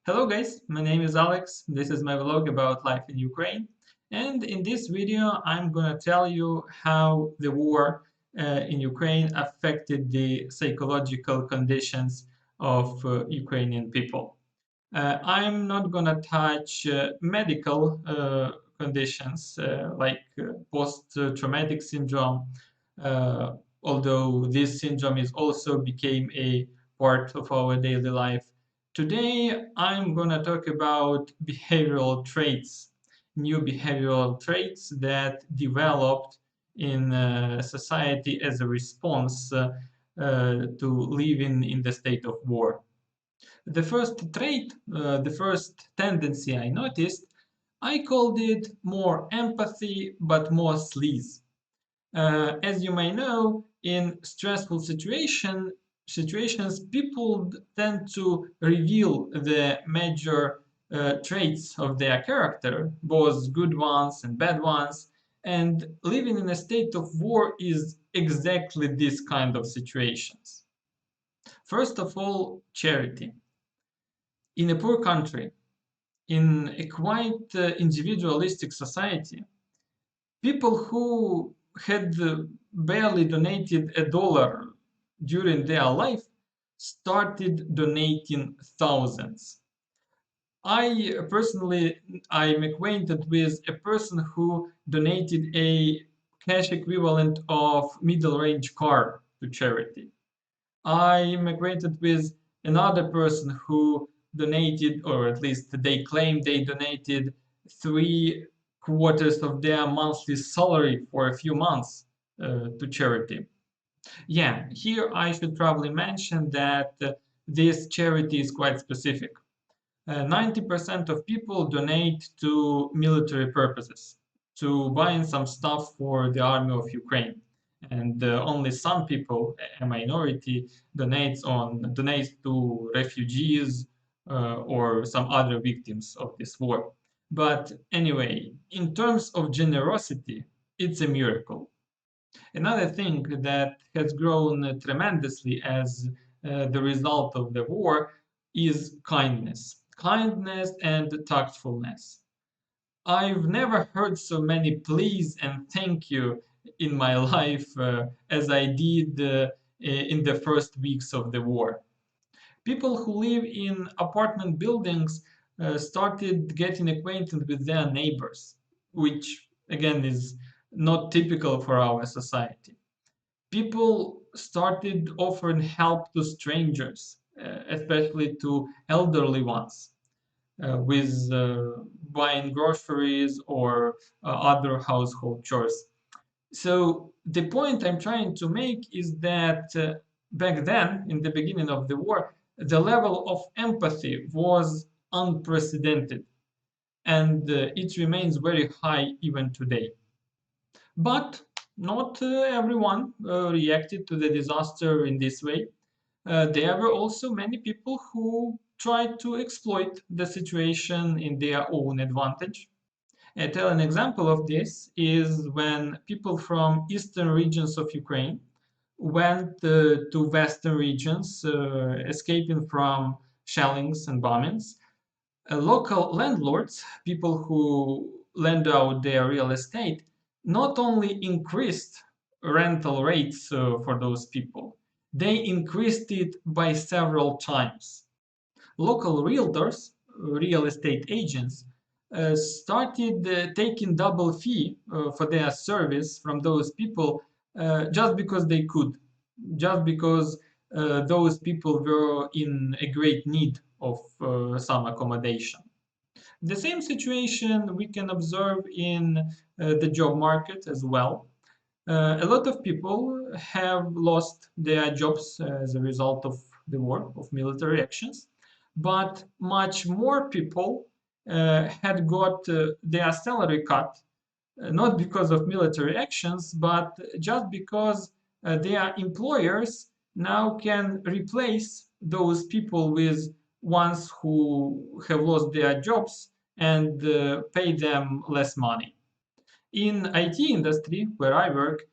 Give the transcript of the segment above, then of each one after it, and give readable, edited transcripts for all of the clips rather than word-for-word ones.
Hello guys, my name is Alex. This is my vlog about life in Ukraine. And in this video, I'm gonna tell you how the war in Ukraine affected the psychological conditions of Ukrainian people. I'm not gonna touch medical conditions like post-traumatic syndrome, uh, although this syndrome is also became a part of our daily life. Today, I'm gonna talk about behavioral traits, new behavioral traits that developed in society as a response to living in the state of war. The first trait, the first tendency I noticed, I called it more empathy but more sleaze. As you may know, in stressful situations, people tend to reveal the major traits of their character, both good ones and bad ones. And living in a state of war is exactly this kind of situations. First of all, charity. In a poor country, in a quite individualistic society, people who had barely donated a dollar during their life started donating thousands. I personally, I'm acquainted with a person who donated a cash equivalent of middle-range car to charity. I'm acquainted with another person who donated, or at least they claim they donated 3/4 of their monthly salary for a few months to charity. Yeah, here I should probably mention that this charity is quite specific. 90% of people donate to military purposes, to buying some stuff for the army of Ukraine. And only some people, a minority, donates to refugees or some other victims of this war. But anyway, in terms of generosity, it's a miracle. Another thing that has grown tremendously as the result of the war is kindness. Kindness and tactfulness. I've never heard so many please and thank you in my life as I did in the first weeks of the war. People who live in apartment buildings started getting acquainted with their neighbors, which again is not typical for our society. People started offering help to strangers, especially to elderly ones, with buying groceries or other household chores. So the point I'm trying to make is that back then, in the beginning of the war, the level of empathy was unprecedented, and it remains very high even today. But not everyone reacted to the disaster in this way. There were also many people who tried to exploit the situation in their own advantage. I tell an example of this is when people from eastern regions of Ukraine went to western regions, escaping from shellings and bombings. Local landlords, people who lend out their real estate, not only increased rental rates for those people, they increased it by several times. Local realtors, real estate agents, started taking double fee for their service from those people just because they could, just because those people were in a great need of some accommodation. The same situation we can observe in the job market as well. A lot of people have lost their jobs as a result of the war, of military actions, but much more people had got their salary cut, not because of military actions, but just because their employers now can replace those people with ones who have lost their jobs and pay them less money. In IT industry, where I work,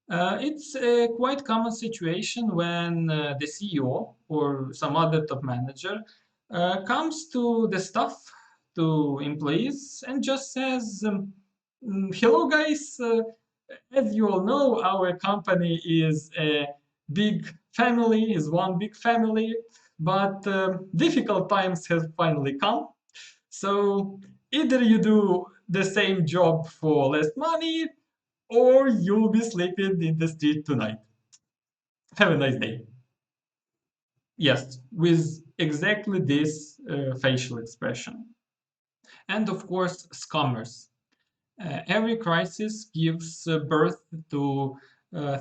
it's a quite common situation when the CEO or some other top manager comes to the staff, to employees, and just says, "Hello, guys. As you all know, our company is a big family, is one big family, but difficult times have finally come. So either you do the same job for less money, or you'll be sleeping in the street tonight. Have a nice day." Yes, with exactly this facial expression. And of course, scammers. Every crisis gives birth to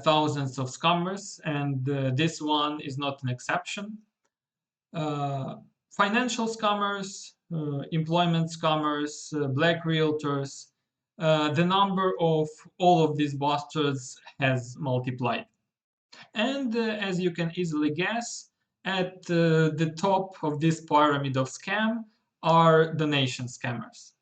thousands of scammers, and this one is not an exception. Uh, Financial scammers, employment scammers, black realtors, the number of all of these bastards has multiplied. And as you can easily guess, at the top of this pyramid of scam are donation scammers.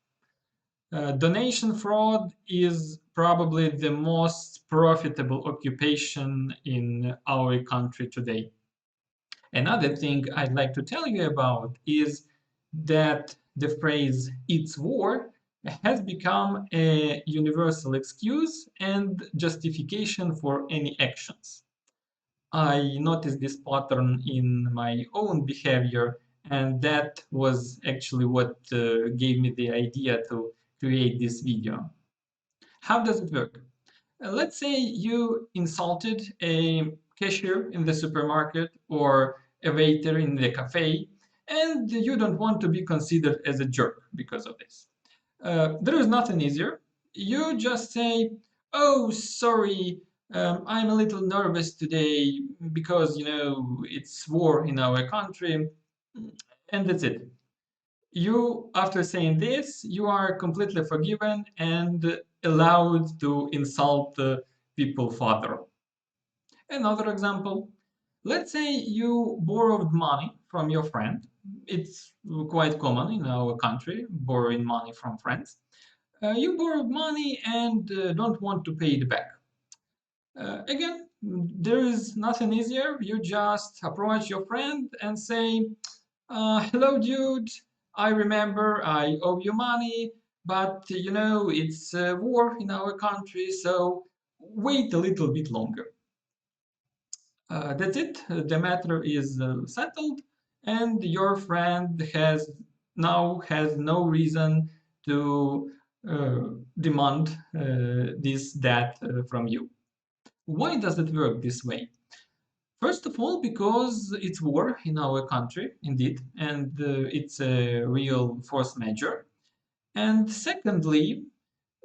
Donation fraud is probably the most profitable occupation in our country today. Another thing I'd like to tell you about is that the phrase "it's war" has become a universal excuse and justification for any actions. I noticed this pattern in my own behavior, and that was actually what gave me the idea to create this video. How does it work? Let's say you insulted a cashier in the supermarket or a waiter in the cafe, and you don't want to be considered as a jerk because of this. There is nothing easier. You just say, "Oh, sorry, I'm a little nervous today because, it's war in our country," and that's it. You, after saying this, you are completely forgiven and allowed to insult people further. Another example, let's say you borrowed money from your friend. It's quite common in our country, borrowing money from friends. You borrowed money and don't want to pay it back. Again, there is nothing easier. You just approach your friend and say, "Hello, dude. I remember I owe you money, but it's war in our country, so wait a little bit longer." That's it. The matter is settled, and your friend has no reason to uh, demand that from you. Why does it work this way? First of all, because it's war in our country, indeed, and it's a real force majeure. And secondly,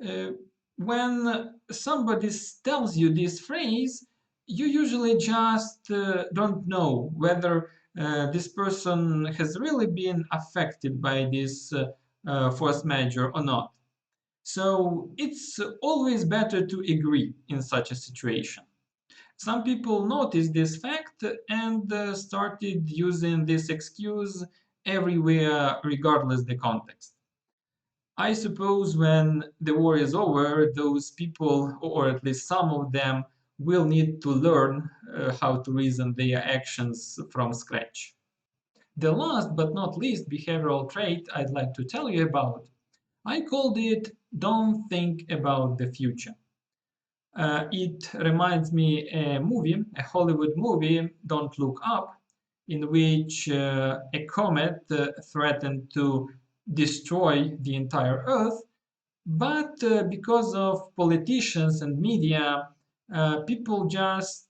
uh, when somebody tells you this phrase, you usually just don't know whether this person has really been affected by this force majeure or not. So it's always better to agree in such a situation. Some people noticed this fact and started using this excuse everywhere, regardless the context. I suppose when the war is over, those people, or at least some of them, will need to learn how to reason their actions from scratch. The last but not least behavioral trait I'd like to tell you about, I called it "don't think about the future." It reminds me a movie, a Hollywood movie, Don't Look Up, in which a comet threatened to destroy the entire Earth, but because of politicians and media, people just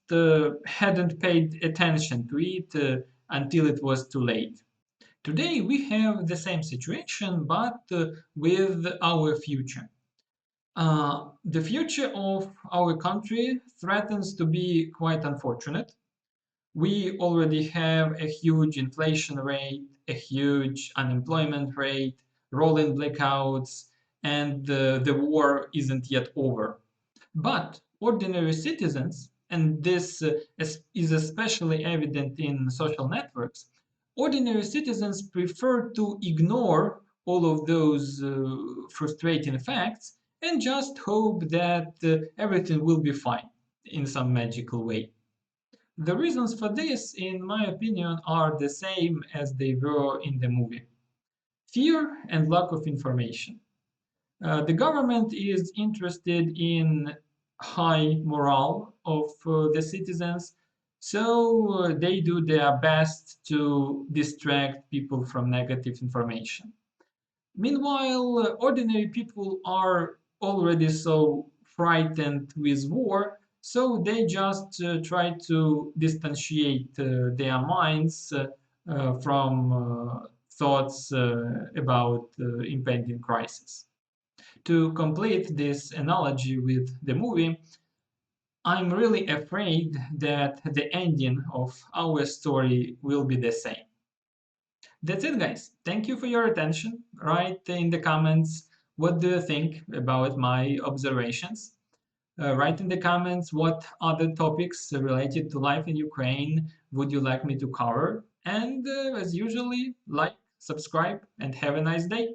hadn't paid attention to it until it was too late. Today we have the same situation, but with our future. The future of our country threatens to be quite unfortunate. We already have a huge inflation rate, a huge unemployment rate, rolling blackouts, and the war isn't yet over. But ordinary citizens, and this is especially evident in social networks, ordinary citizens prefer to ignore all of those frustrating facts and just hope that everything will be fine in some magical way. The reasons for this, in my opinion, are the same as they were in the movie: fear and lack of information. The government is interested in high morale of the citizens, so they do their best to distract people from negative information. Meanwhile, ordinary people are already so frightened with war, so they just try to distantiate their minds from thoughts about impending crisis. To complete this analogy with the movie, I'm really afraid that the ending of our story will be the same. That's it, guys. Thank you for your attention. Write in the comments what do you think about my observations. Write in the comments what other topics related to life in Ukraine would you like me to cover. And as usually, like, subscribe, and have a nice day.